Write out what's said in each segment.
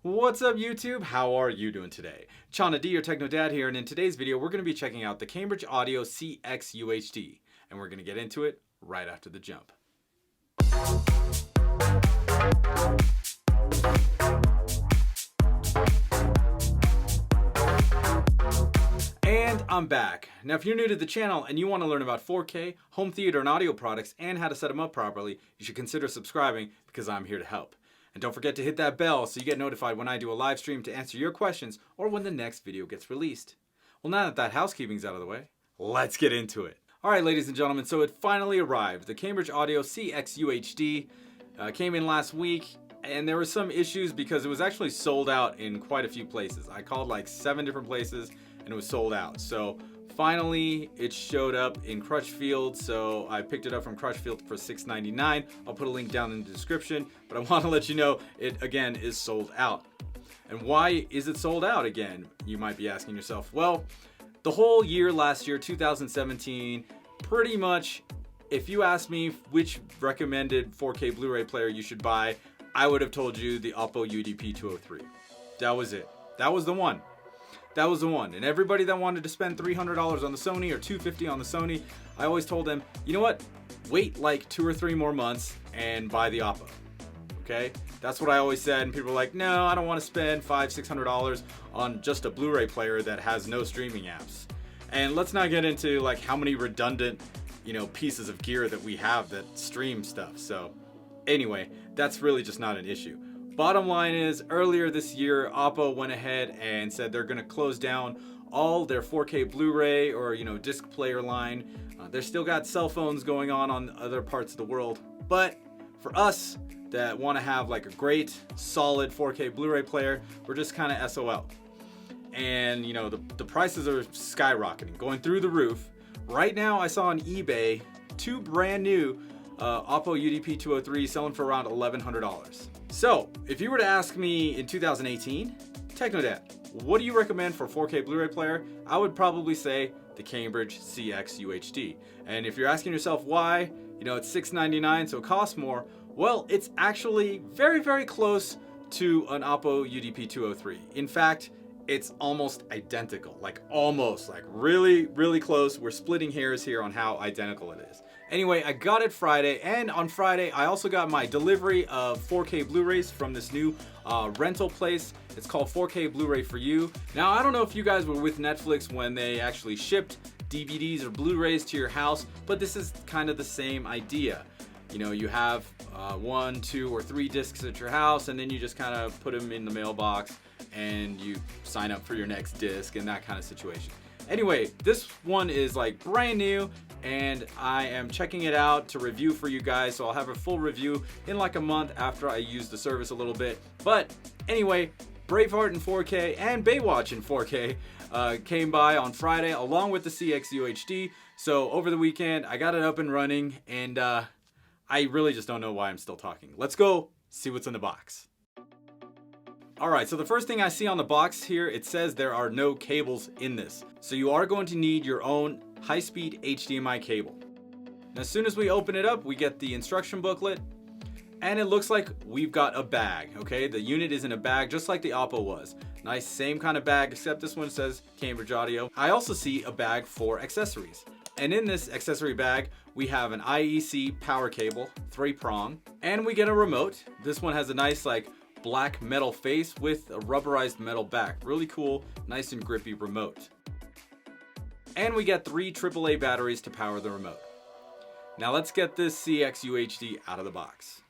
What's up YouTube? How are you doing today? Chana D, your Techno Dad here, and in today's video we're going to be checking out the Cambridge Audio CX UHD, and we're going to get into it right after the jump. And I'm back. Now if you're new to the channel and you want to learn about 4K, home theater and audio products and how to set them up properly, you should consider subscribing because I'm here to help. And don't forget to hit that bell so you get notified when I do a live stream to answer your questions or when the next video gets released. Well, now that housekeeping's out of the way, let's get into it. Alright ladies and gentlemen, so it finally arrived. The Cambridge Audio CX UHD came in last week, and there were some issues because it was actually sold out in quite a few places. I called like 7 different places and it was sold out. So finally it showed up in Crutchfield, so I picked it up from Crutchfield for $6.99. I'll put a link down in the description, but I want to let you know it again is sold out. And why is it sold out again? You might be asking yourself. Well, the whole year last year, 2017, pretty much, if you asked me which recommended 4K Blu-ray player you should buy, I would have told you the Oppo UDP-203. That was it. That was the one. That was the one. And everybody that wanted to spend $300 on the Sony or $250 on the Sony, I always told them, you know what? Wait like 2 or 3 more months and buy the Oppo. Okay? That's what I always said, and people were like, no, I don't want to spend $500-600 on just a Blu-ray player that has no streaming apps. And let's not get into like how many redundant, pieces of gear that we have that stream stuff. So anyway, that's really just not an issue. Bottom line is, earlier this year, Oppo went ahead and said they're going to close down all their 4K Blu-ray or, disc player line. They're still got cell phones going on other parts of the world. But for us that want to have like a great, solid 4K Blu-ray player, we're just kind of SOL. And, the prices are skyrocketing, going through the roof. Right now, I saw on eBay 2 brand new Oppo UDP-203 selling for around $1,100. So, if you were to ask me in 2018, Techno Dad, what do you recommend for 4K Blu-ray player? I would probably say the Cambridge CX UHD. And if you're asking yourself why, it's $6.99, so it costs more. Well, it's actually very, very close to an Oppo UDP-203. In fact, it's almost identical, like really, really close. We're splitting hairs here on how identical it is. Anyway, I got it Friday, and on Friday, I also got my delivery of 4K Blu-rays from this new rental place. It's called 4K Blu-ray For You. Now, I don't know if you guys were with Netflix when they actually shipped DVDs or Blu-rays to your house, but this is kind of the same idea. You have 1, 2, or 3 discs at your house, and then you just kind of put them in the mailbox, and you sign up for your next disc and that kind of situation. Anyway, this one is like brand new, and I am checking it out to review for you guys, so I'll have a full review in like a month after I use the service a little bit. But anyway, Braveheart in 4K and Baywatch in 4K came by on Friday along with the CX UHD. So over the weekend, I got it up and running, and I really just don't know why I'm still talking. Let's go see what's in the box. Alright, so the first thing I see on the box here, it says there are no cables in this. So you are going to need your own high-speed HDMI cable. And as soon as we open it up, we get the instruction booklet, and it looks like we've got a bag, okay? The unit is in a bag just like the Oppo was. Nice, same kind of bag, except this one says Cambridge Audio. I also see a bag for accessories. And in this accessory bag, we have an IEC power cable, 3-prong, and we get a remote. This one has a nice black metal face with a rubberized metal back. Really cool, nice and grippy remote. And we get 3 AAA batteries to power the remote. Now let's get this CX UHD out of the box.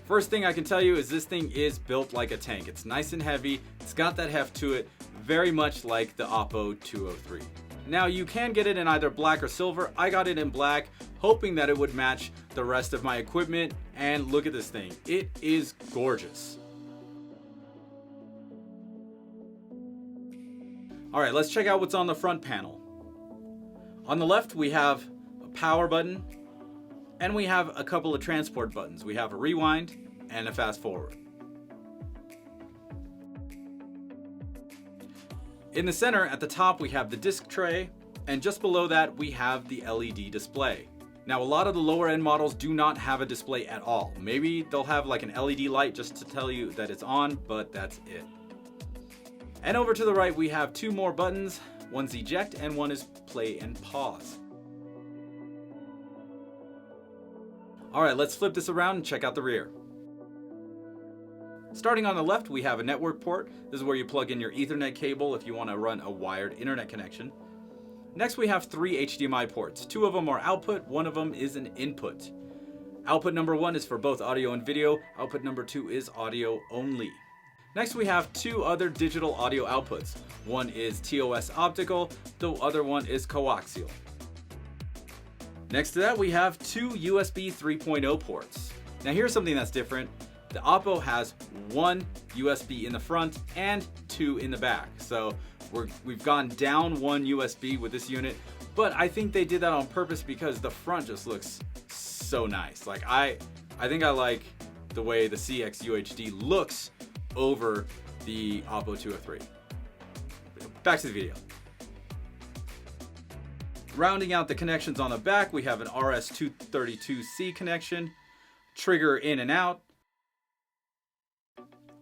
First thing I can tell you is this thing is built like a tank. It's nice and heavy, it's got that heft to it, very much like the Oppo 203. Now you can get it in either black or silver. I got it in black, hoping that it would match the rest of my equipment, and look at this thing. It is gorgeous. Alright, let's check out what's on the front panel. On the left we have a power button, and we have a couple of transport buttons. We have a rewind and a fast forward. In the center at the top we have the disc tray, and just below that we have the LED display. Now, a lot of the lower end models do not have a display at all. Maybe they'll have like an LED light just to tell you that it's on, but that's it. And over to the right, we have two more buttons. One's eject and one is play and pause. All right, let's flip this around and check out the rear. Starting on the left, we have a network port. This is where you plug in your Ethernet cable if you want to run a wired internet connection. Next, we have three HDMI ports. Two of them are output, one of them is an input. Output number 1 is for both audio and video. Output number 2 is audio only. Next, we have two other digital audio outputs. One is TOS optical, the other one is coaxial. Next to that, we have two USB 3.0 ports. Now here's something that's different. The Oppo has one USB in the front and two in the back. So we've gone down one USB with this unit, but I think they did that on purpose because the front just looks so nice. Like I think I like the way the CX UHD looks over the Oppo 203. Back to the video. Rounding out the connections on the back, we have an RS-232C connection, trigger in and out,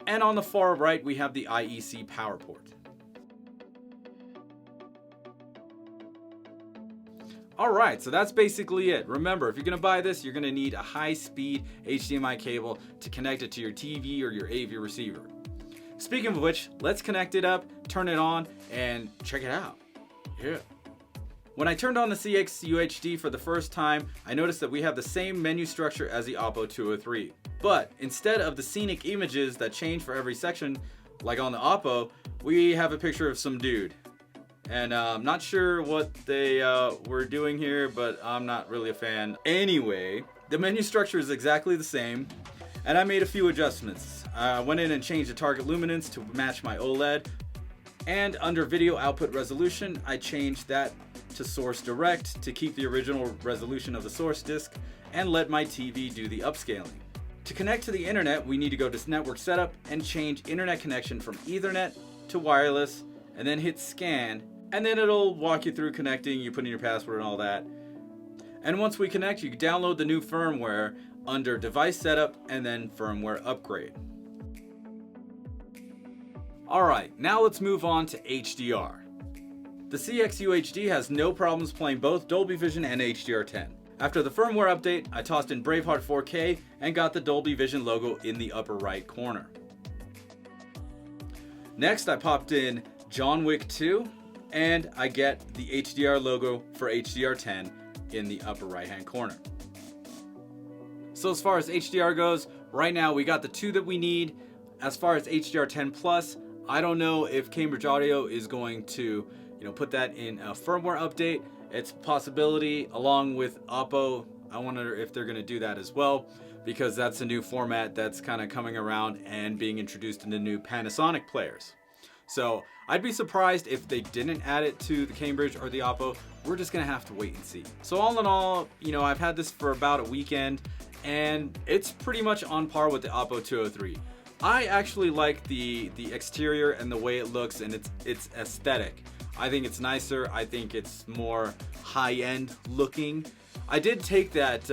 and on the far right we have the IEC power port. Alright, so that's basically it. Remember, if you're going to buy this, you're going to need a high-speed HDMI cable to connect it to your TV or your AV receiver. Speaking of which, let's connect it up, turn it on, and check it out. Yeah. When I turned on the CX UHD for the first time, I noticed that we have the same menu structure as the Oppo 203. But instead of the scenic images that change for every section, like on the Oppo, we have a picture of some dude. And I'm not sure what they were doing here, but I'm not really a fan. Anyway, the menu structure is exactly the same, and I made a few adjustments. I went in and changed the target luminance to match my OLED, and under video output resolution, I changed that to source direct to keep the original resolution of the source disk and let my TV do the upscaling. To connect to the internet, we need to go to network setup and change internet connection from Ethernet to wireless, and then hit scan, and then it'll walk you through connecting, you put in your password and all that. And once we connect, you can download the new firmware under device setup and then firmware upgrade. Alright, now let's move on to HDR. The CX UHD has no problems playing both Dolby Vision and HDR10. After the firmware update, I tossed in Braveheart 4K and got the Dolby Vision logo in the upper right corner. Next, I popped in John Wick 2, and I get the HDR logo for HDR10 in the upper right hand corner. So as far as HDR goes, right now we got the two that we need. As far as HDR10 Plus, I don't know if Cambridge Audio is going to put that in a firmware update. It's a possibility, along with Oppo. I wonder if they're going to do that as well, because that's a new format that's kind of coming around and being introduced into new Panasonic players. So I'd be surprised if they didn't add it to the Cambridge or the Oppo. We're just gonna have to wait and see. So all in all, I've had this for about a weekend, and it's pretty much on par with the Oppo 203. I actually like the exterior and the way it looks, and it's aesthetic. I think it's nicer. I think it's more high-end looking. I did take that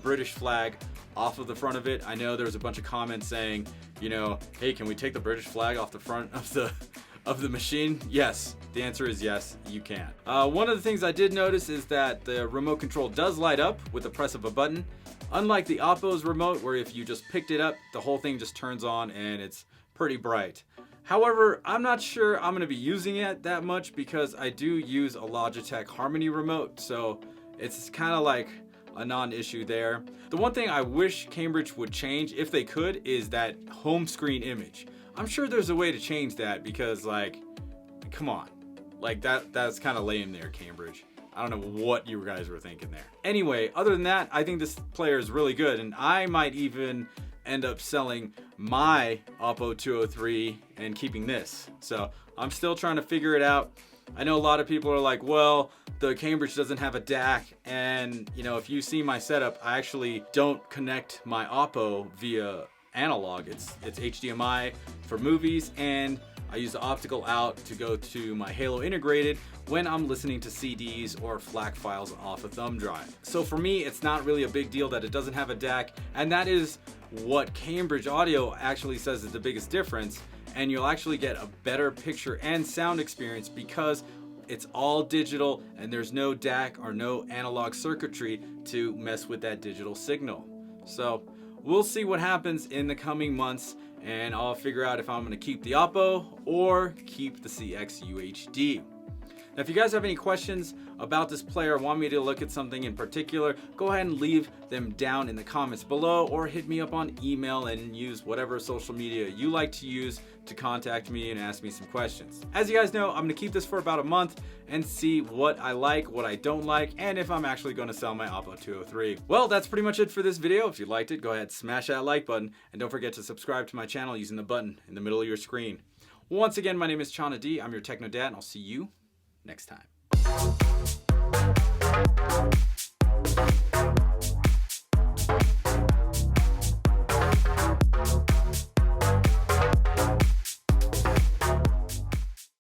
British flag off of the front of it. I know there's a bunch of comments saying, hey, can we take the British flag off the front of the machine? Yes, the answer is yes, you can. One of the things I did notice is that the remote control does light up with the press of a button. Unlike the Oppo's remote, where if you just picked it up, the whole thing just turns on and it's pretty bright. However, I'm not sure I'm going to be using it that much because I do use a Logitech Harmony remote, so it's kind of like a non-issue there. The one thing I wish Cambridge would change, if they could, is that home screen image. I'm sure there's a way to change that because, come on. That's kind of lame there, Cambridge. I don't know what you guys were thinking there. Anyway, other than that, I think this player is really good, and I might even end up selling my Oppo 203 and keeping this. So I'm still trying to figure it out. I know a lot of people are like, well, the Cambridge doesn't have a DAC, and if you see my setup, I actually don't connect my Oppo via analog. It's HDMI for movies and I use the optical out to go to my Halo integrated when I'm listening to CDs or FLAC files off a thumb drive. So for me, it's not really a big deal that it doesn't have a DAC, and that is what Cambridge Audio actually says is the biggest difference, and you'll actually get a better picture and sound experience because it's all digital and there's no DAC or no analog circuitry to mess with that digital signal. So we'll see what happens in the coming months, and I'll figure out if I'm going to keep the Oppo or keep the CX UHD. Now, if you guys have any questions about this player or want me to look at something in particular, go ahead and leave them down in the comments below or hit me up on email and use whatever social media you like to use to contact me and ask me some questions. As you guys know, I'm going to keep this for about a month and see what I like, what I don't like, and if I'm actually going to sell my Oppo 203. Well, that's pretty much it for this video. If you liked it, go ahead, smash that like button, and don't forget to subscribe to my channel using the button in the middle of your screen. Once again, my name is Chana D. I'm your Techno Dad, and I'll see you next time.